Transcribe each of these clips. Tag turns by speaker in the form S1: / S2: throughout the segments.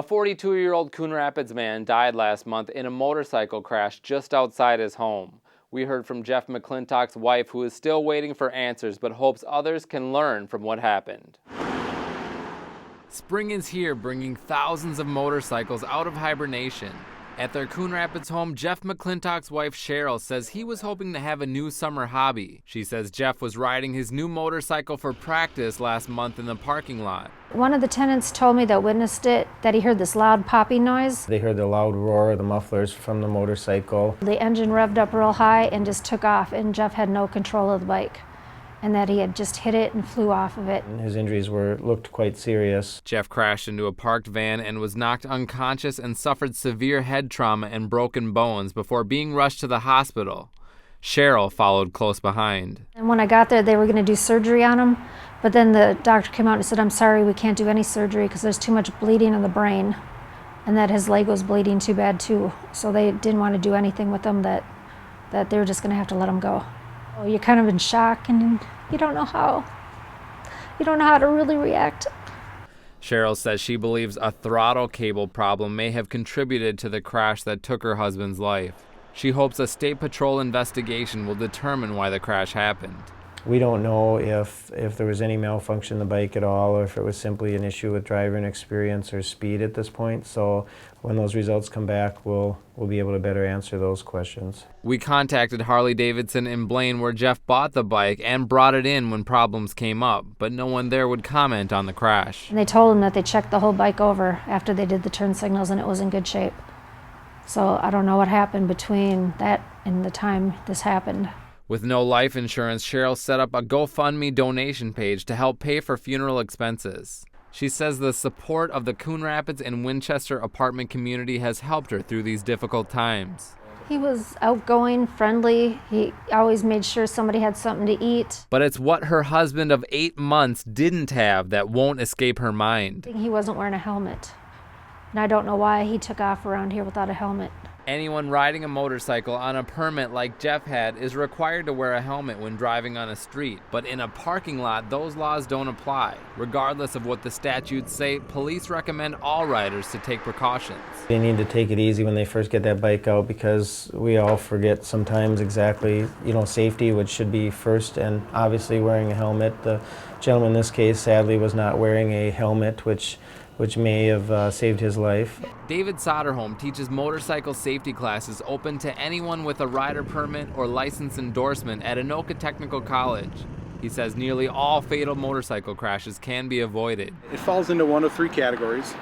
S1: A 42-year-old Coon Rapids man died last month in a motorcycle crash just outside his home. We heard from Jeff McClintock's wife, who is still waiting for answers but hopes others can learn from what happened. Spring is here, bringing thousands of motorcycles out of hibernation. At their Coon Rapids home, Jeff McClintock's wife Cheryl says he was hoping to have a new summer hobby. She says Jeff was riding his new motorcycle for practice last month in the parking lot.
S2: One of the tenants told me that witnessed it, that he heard this loud popping noise.
S3: They heard the loud roar of the mufflers from the motorcycle.
S2: The engine revved up real high and just took off, and Jeff had no control of the bike, and that he had just hit it and flew off of it.
S3: His injuries looked quite serious.
S1: Jeff crashed into a parked van and was knocked unconscious and suffered severe head trauma and broken bones before being rushed to the hospital. Cheryl followed close behind.
S2: And when I got there, they were going to do surgery on him, but then the doctor came out and said, "I'm sorry, we can't do any surgery because there's too much bleeding in the brain," and that his leg was bleeding too bad too. So they didn't want to do anything with him, that they were just going to have to let him go. You're kind of in shock, and you don't know how to really react.
S1: Cheryl says she believes a throttle cable problem may have contributed to the crash that took her husband's life. She hopes a state patrol investigation will determine why the crash happened.
S3: We don't know if there was any malfunction in the bike at all, or if it was simply an issue with driver inexperience or speed at this point. So when those results come back, we'll be able to better answer those questions.
S1: We contacted Harley-Davidson in Blaine, where Jeff bought the bike, and brought it in when problems came up, but no one there would comment on the crash.
S2: And they told him that they checked the whole bike over after they did the turn signals, and it was in good shape. So I don't know what happened between that and the time this happened.
S1: With no life insurance, Cheryl set up a GoFundMe donation page to help pay for funeral expenses. She says the support of the Coon Rapids and Winchester apartment community has helped her through these difficult times.
S2: He was outgoing, friendly. He always made sure somebody had something to eat.
S1: But it's what her husband of 8 months didn't have that won't escape her mind.
S2: He wasn't wearing a helmet, and I don't know why he took off around here without a helmet.
S1: Anyone riding a motorcycle on a permit like Jeff had is required to wear a helmet when driving on a street, but in a parking lot, those laws don't apply. Regardless of what the statutes say, police recommend all riders to take precautions.
S3: They need to take it easy when they first get that bike out, because we all forget sometimes exactly, safety, which should be first, and obviously wearing a helmet. The gentleman in this case sadly was not wearing a helmet, which may have saved his life.
S1: David Soderholm teaches motorcycle safety classes open to anyone with a rider permit or license endorsement at Anoka Technical College. He says nearly all fatal motorcycle crashes can be avoided.
S4: It falls into one of three categories.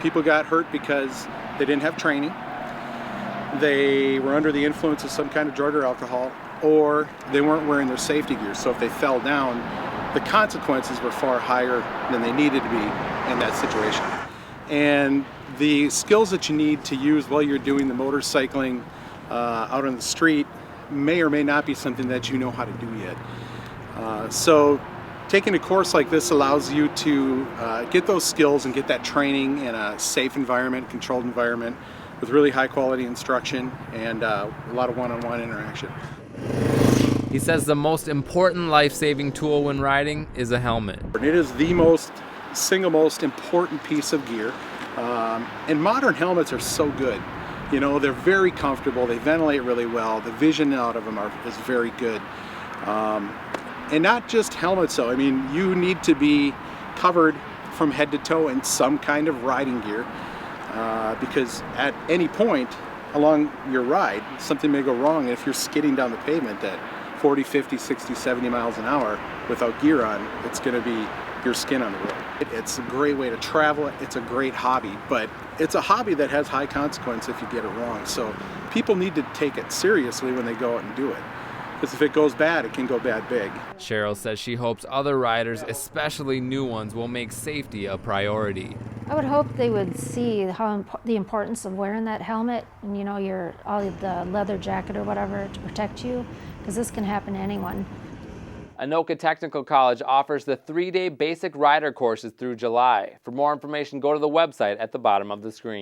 S4: People got hurt because they didn't have training, they were under the influence of some kind of drug or alcohol, or they weren't wearing their safety gear. So if they fell down, the consequences were far higher than they needed to be in that situation. And the skills that you need to use while you're doing the motorcycling out on the street may or may not be something that you know how to do yet. So taking a course like this allows you to get those skills and get that training in a safe environment, controlled environment, with really high quality instruction and a lot of one-on-one interaction.
S1: He says the most important life-saving tool when riding is a helmet.
S4: It is the single most important piece of gear. And modern helmets are so good. They're very comfortable, they ventilate really well, the vision out of them is very good. And not just helmets though, you need to be covered from head to toe in some kind of riding gear, because at any point along your ride, something may go wrong, and if you're skidding down the pavement at 40, 50, 60, 70 miles an hour without gear on, it's going to be your skin on the road. It's a great way to travel, it's a great hobby, but it's a hobby that has high consequence if you get it wrong. So people need to take it seriously when they go out and do it, because if it goes bad, it can go bad big.
S1: Cheryl says she hopes other riders, especially new ones, will make safety a priority.
S2: I would hope they would see the importance of wearing that helmet and the leather jacket or whatever to protect you, because this can happen to anyone.
S1: Anoka Technical College offers the 3-day basic rider courses through July. For more information, go to the website at the bottom of the screen.